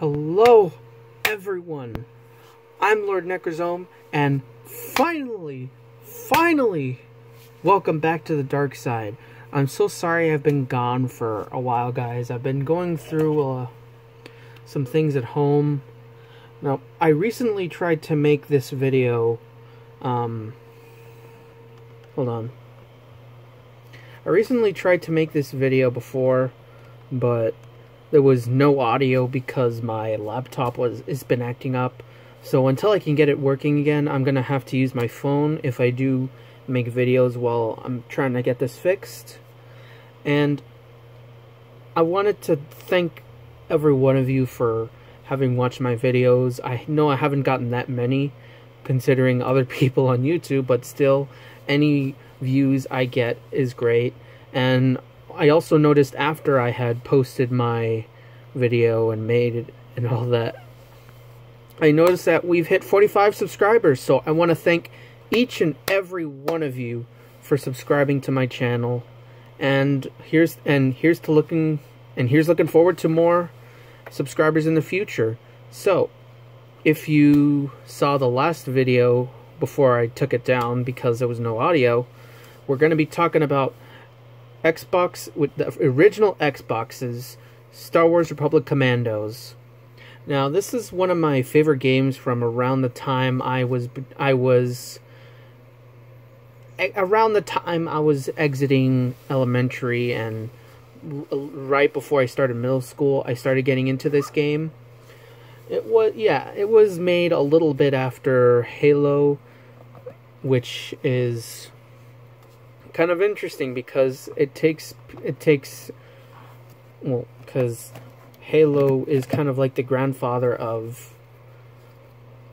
Hello, everyone. I'm Lord Necrozome, and finally, welcome back to the dark side. I'm so sorry I've been gone for a while, guys. I've been going through some things at home. Now, I recently tried to make this video, hold on. I recently tried to make this video before, but there was no audio because my laptop has been acting up. So until I can get it working again, I'm gonna have to use my phone if I do make videos while I'm trying to get this fixed. And I wanted to thank every one of you for having watched my videos. I know I haven't gotten that many considering other people on YouTube, but still, any views I get is great. And I also noticed after I had posted my video and made it and all that, I noticed that we've hit 45 subscribers. So I want to thank each and every one of you for subscribing to my channel. And here's looking forward to more subscribers in the future. So if you saw the last video before I took it down because there was no audio, we're going to be talking about Xbox, with the original Xbox's Star Wars Republic Commandos. Now, this is one of my favorite games from around the time I was exiting elementary, and right before I started middle school, I started getting into this game. It was made a little bit after Halo, which is kind of interesting because because Halo is kind of like the grandfather of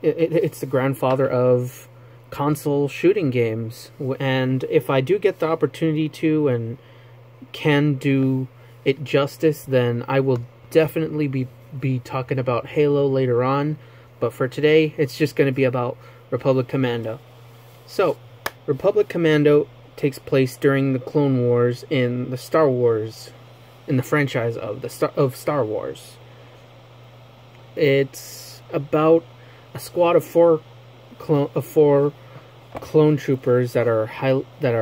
it's the grandfather of console shooting games. And if I do get the opportunity to and can do it justice, then I will definitely be talking about Halo later on. But for today, it's just going to be about Republic Commando. So, Republic Commando takes place during the Clone Wars in the Star Wars, in the franchise of Star Wars. It's about a squad of four clone troopers that are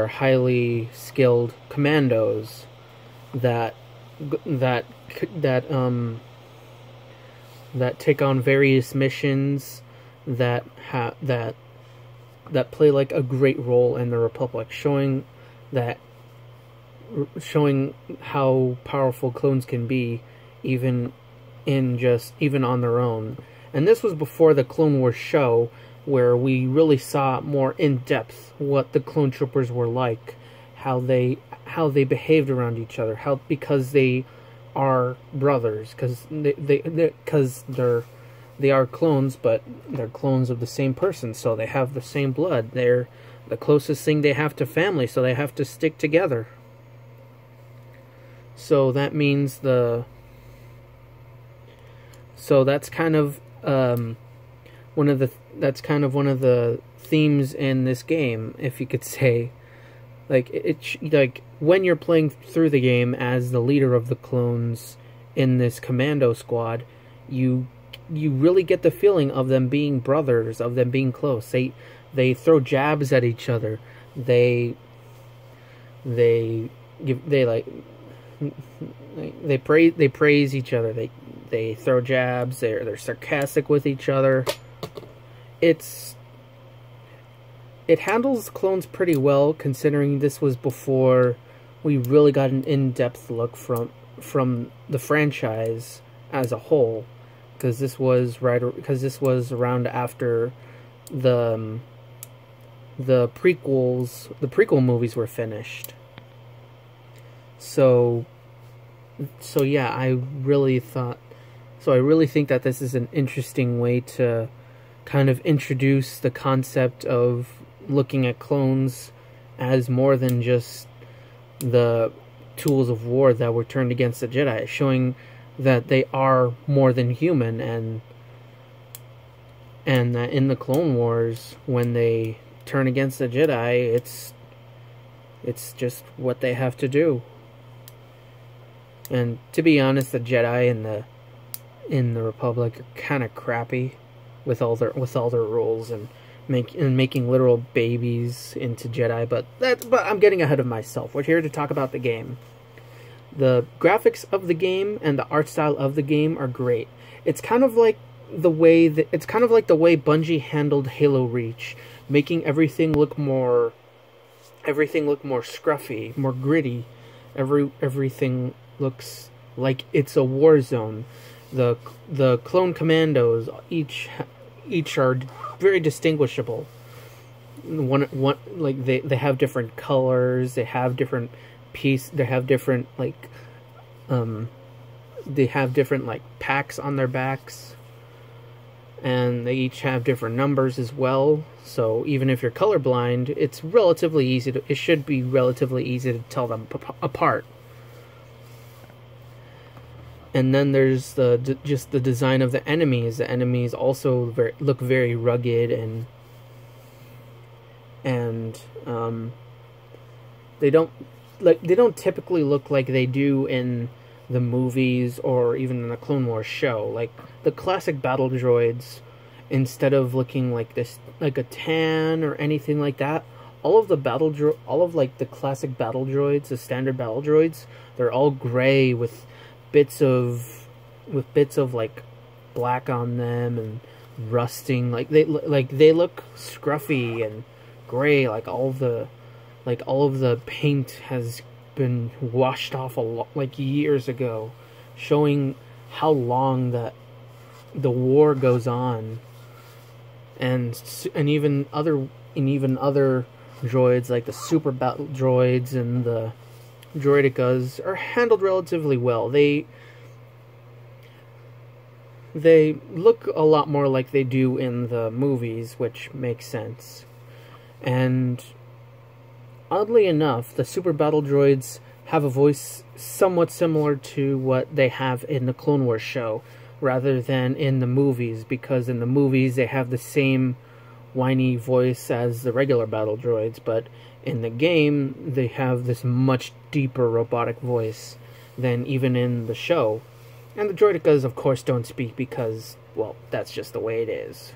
highly skilled commandos that take on various missions that play like a great role in the Republic, showing how powerful clones can be, even on their own. And this was before the Clone Wars show, where we really saw more in depth what the clone troopers were like, how they behaved around each other, because they are brothers, because they are clones, but they're clones of the same person, so they have the same blood. They're the closest thing they have to family, so they have to stick together. So that means that's kind of one of the themes in this game, if you could say. Like when you're playing through the game as the leader of the clones in this commando squad, you really get the feeling of them being brothers, of them being close. They throw jabs at each other. They praise each other. They throw jabs. They're sarcastic with each other. It handles clones pretty well, considering this was before we really got an in-depth look from the franchise as a whole. Because this was around after the prequel movies were finished. So yeah, I really think that this is an interesting way to kind of introduce the concept of looking at clones as more than just the tools of war that were turned against the Jedi, showing that they are more than human, and that in the Clone Wars, when they turn against the Jedi, it's just what they have to do. And to be honest, the Jedi in the Republic are kind of crappy with all their rules and making literal babies into Jedi. But I'm getting ahead of myself. We're here to talk about the game. The graphics of the game and the art style of the game are great. It's kind of like the way Bungie handled Halo Reach, making everything look more scruffy, more gritty. Everything looks like it's a war zone. The clone commandos each are very distinguishable. One like they have different colors, they have different packs on their backs, and they each have different numbers as well. So even if you're colorblind, it should be relatively easy to tell them apart. And then there's just the design of the enemies. The enemies also look very rugged, and they don't typically look like they do in the movies or even in the Clone Wars show. Like the classic battle droids, instead of looking like this, like a tan or anything like that, all of the classic battle droids, the standard battle droids, they're all gray with bits of like black on them and rusting. Like they look scruffy and gray, like all of the paint has been washed off like years ago, showing how long that the war goes on. And even other droids like the super battle droids and the droidicas are handled relatively well. They look a lot more like they do in the movies, which makes sense. And oddly enough, the super battle droids have a voice somewhat similar to what they have in the Clone Wars show, rather than in the movies, because in the movies they have the same whiny voice as the regular battle droids, but in the game they have this much deeper robotic voice than even in the show. And the droidicas, of course, don't speak because, well, that's just the way it is.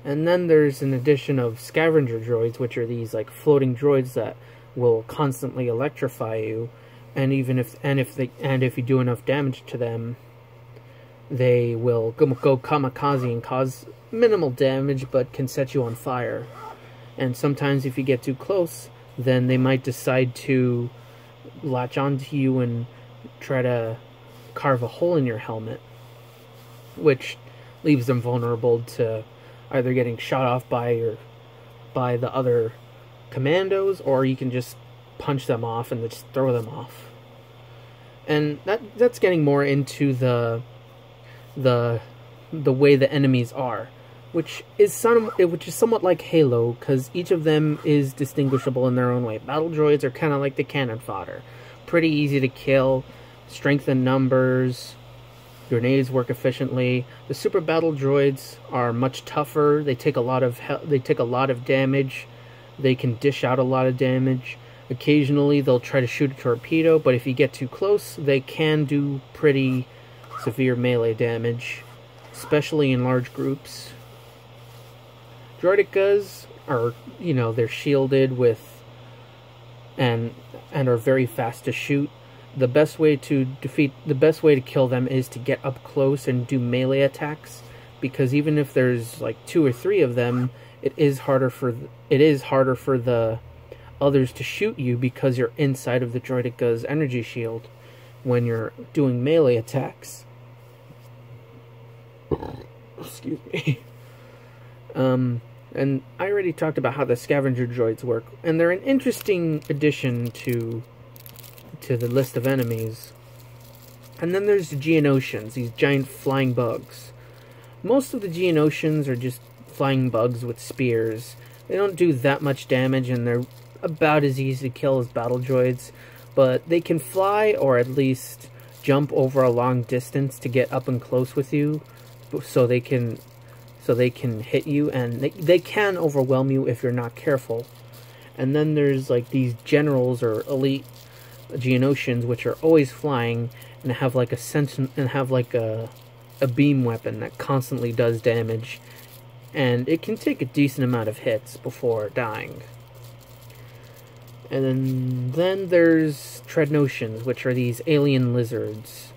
And then there's an addition of scavenger droids, which are these like floating droids that will constantly electrify you, and if you do enough damage to them, they will go kamikaze and cause minimal damage, but can set you on fire. And sometimes if you get too close, then they might decide to latch onto you and try to carve a hole in your helmet, which leaves them vulnerable to either getting shot off by the other commandos, or you can just punch them off and just throw them off. And that's getting more into the way the enemies are, which is somewhat like Halo, because each of them is distinguishable in their own way. Battle droids are kind of like the cannon fodder, pretty easy to kill, strength in numbers, grenades work efficiently. The super battle droids are much tougher. They take a lot of damage. They can dish out a lot of damage. Occasionally they'll try to shoot a torpedo, but if you get too close, they can do pretty severe melee damage, especially in large groups. Droidicas are, they're shielded with and are very fast to shoot. The best way to kill them is to get up close and do melee attacks, because even if there's like 2 or 3 of them, it is harder for the others to shoot you, because you're inside of the droidica's energy shield when you're doing melee attacks. Excuse me. And I already talked about how the scavenger droids work, and they're an interesting addition to the list of enemies. And then there's the Geonosians, these giant flying bugs. Most of the Geonosians are just flying bugs with spears. They don't do that much damage, and they're about as easy to kill as battle droids, but they can fly, or at least jump over a long distance to get up and close with you, so they can hit you, and they can overwhelm you if you're not careful. And then there's like these generals or elite Geonosians, which are always flying, and have like a beam weapon that constantly does damage, and it can take a decent amount of hits before dying. And then there's Treadnotions, which are these alien lizards.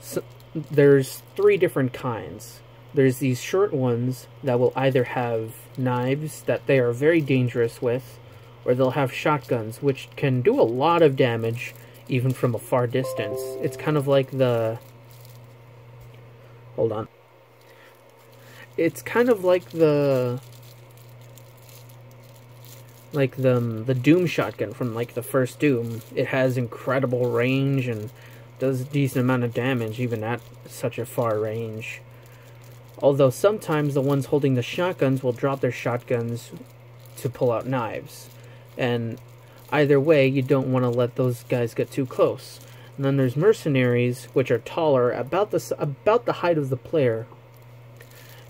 So, there's 3 different kinds. There's these short ones that will either have knives that they are very dangerous with, or they'll have shotguns, which can do a lot of damage even from a far distance. It's kind of like the... Hold on. It's kind of like the Doom shotgun from like the first Doom. It has incredible range and does a decent amount of damage even at such a far range. Although sometimes the ones holding the shotguns will drop their shotguns to pull out knives. And either way, you don't want to let those guys get too close. And then there's mercenaries, which are taller, about the height of the player,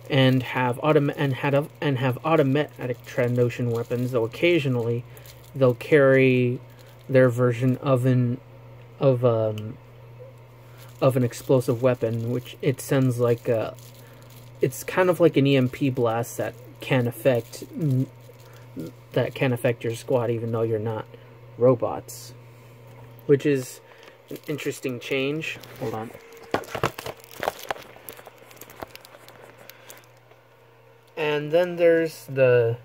and have automatic Treadnotion weapons. Though occasionally they'll carry their version of an explosive weapon, which it sends like it's kind of like an EMP blast that can affect your squad, even though you're not robots, which is an interesting change. Hold on. And then there's the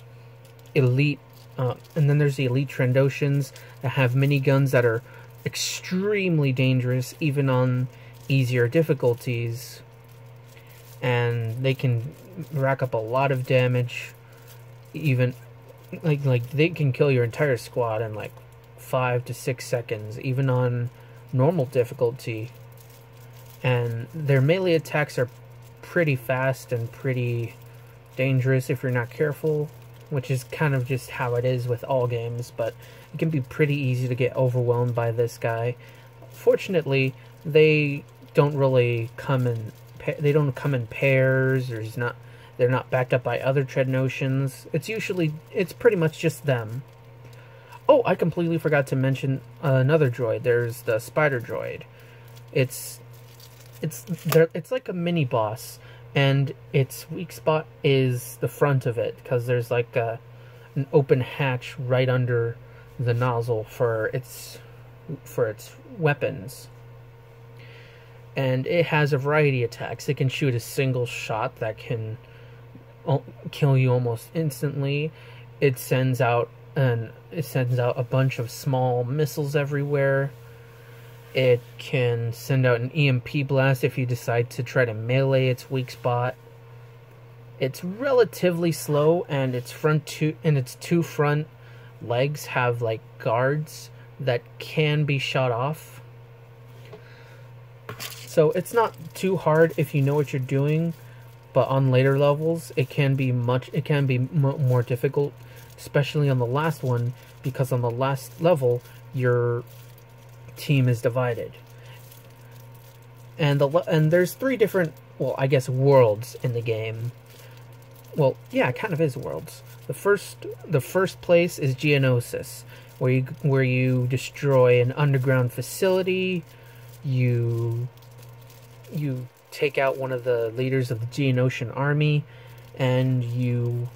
elite, Treadnotions that have miniguns that are extremely dangerous, even on easier difficulties, and they can rack up a lot of damage. Even like they can kill your entire squad in like 5 to 6 seconds, even on normal difficulty. And their melee attacks are pretty fast and pretty dangerous if you're not careful, which is kind of just how it is with all games, but it can be pretty easy to get overwhelmed by this guy. Fortunately, they don't really come in pairs. They're not backed up by other Treadnotions. It's pretty much just them. Oh, I completely forgot to mention another droid. There's the spider droid. It's like a mini boss, and its weak spot is the front of it, because there's like an open hatch right under the nozzle for its weapons. And it has a variety of attacks. It can shoot a single shot that can kill you almost instantly. It sends out a bunch of small missiles everywhere. It can send out an EMP blast if you decide to try to melee its weak spot. It's relatively slow, and its two front legs have like guards that can be shot off. So it's not too hard if you know what you're doing, but on later levels it can be more difficult, especially on the last one, because on the last level your team is divided, and there's 3 different, well, I guess, worlds in the game. Well, yeah, it kind of is worlds. The first place is Geonosis, where you destroy an underground facility. You take out one of the leaders of the Geonosian army, and you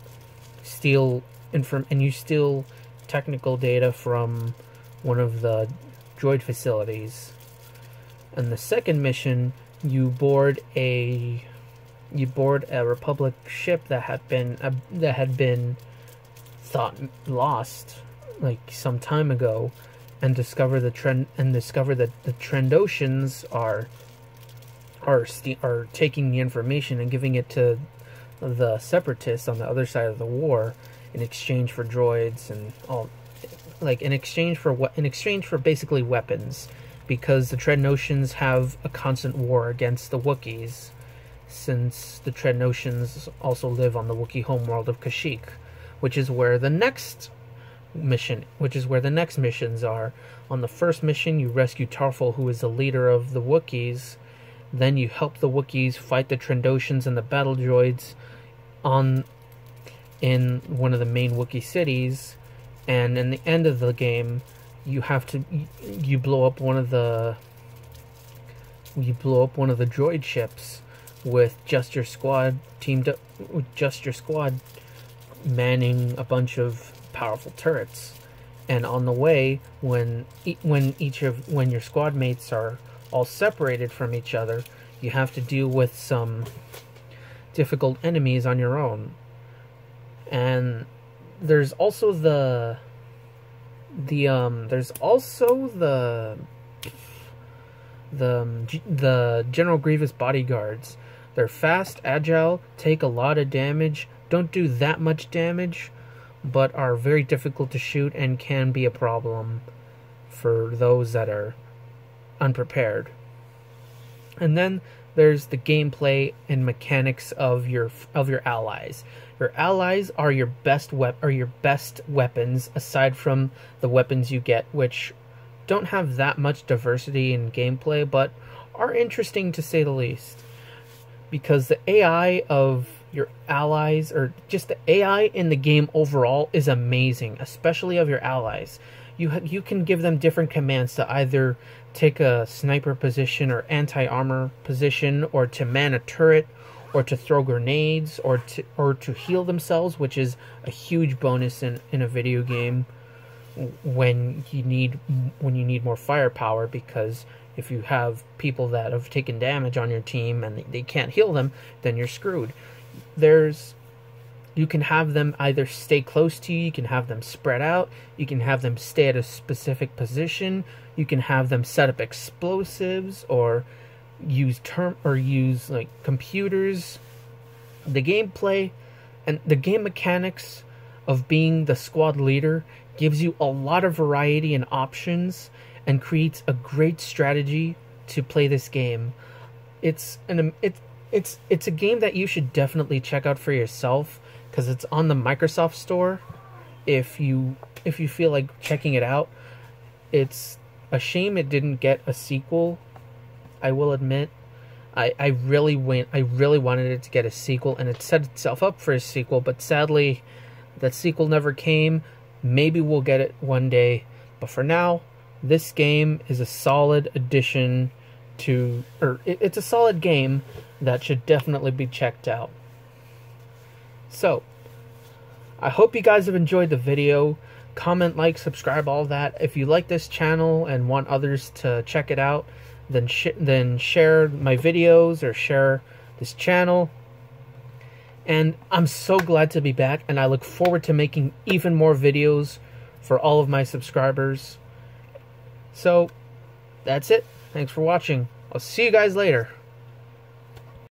steal technical data from one of the droid facilities. And the second mission, you board a Republic ship that had been thought lost like some time ago, and discover that the Treadnotions are taking the information and giving it to the Separatists on the other side of the war in exchange for droids and all, like in exchange for basically weapons, because the Treadnotions have a constant war against the Wookiees, since the Treadnotions also live on the Wookiee homeworld of Kashyyyk, which is where the next missions are. On the first mission, you rescue Tarful, who is the leader of the Wookiees. Then you help the Wookiees fight the Treadnotions and the battle droids in one of the main Wookiee cities. And in the end of the game, you blow up one of the you blow up one of the droid ships with just your squad manning a bunch of powerful turrets. And on the way, when your squad mates are all separated from each other, you have to deal with some difficult enemies on your own. And there's also the General Grievous bodyguards. They're fast, agile, take a lot of damage, don't do that much damage, but are very difficult to shoot and can be a problem for those that are unprepared. And then there's the gameplay and mechanics of your allies. Your allies are your best weapons, aside from the weapons you get, which don't have that much diversity in gameplay, but are interesting to say the least. Because the AI of your allies, or just the AI in the game overall, is amazing, especially of your allies. You can give them different commands to either take a sniper position or anti-armor position, or to man a turret, or to throw grenades, or to heal themselves, which is a huge bonus in a video game when you need more firepower, because if you have people that have taken damage on your team and they can't heal them, then you're screwed. You can have them either stay close to you, you can have them spread out, you can have them stay at a specific position, you can have them set up explosives, or use like computers. The gameplay and the game mechanics of being the squad leader gives you a lot of variety and options, and creates a great strategy to play this game. It's a game that you should definitely check out for yourself, because it's on the Microsoft Store. If you feel like checking it out, it's a shame it didn't get a sequel. I will admit, I really wanted it to get a sequel, and it set itself up for a sequel, but sadly, that sequel never came. Maybe we'll get it one day, but for now, this game is a solid addition to, it's a solid game that should definitely be checked out. So, I hope you guys have enjoyed the video. Comment, like, subscribe, all that. If you like this channel and want others to check it out, then share my videos or share this channel. And I'm so glad to be back, and I look forward to making even more videos for all of my subscribers. So, that's it. Thanks for watching. I'll see you guys later.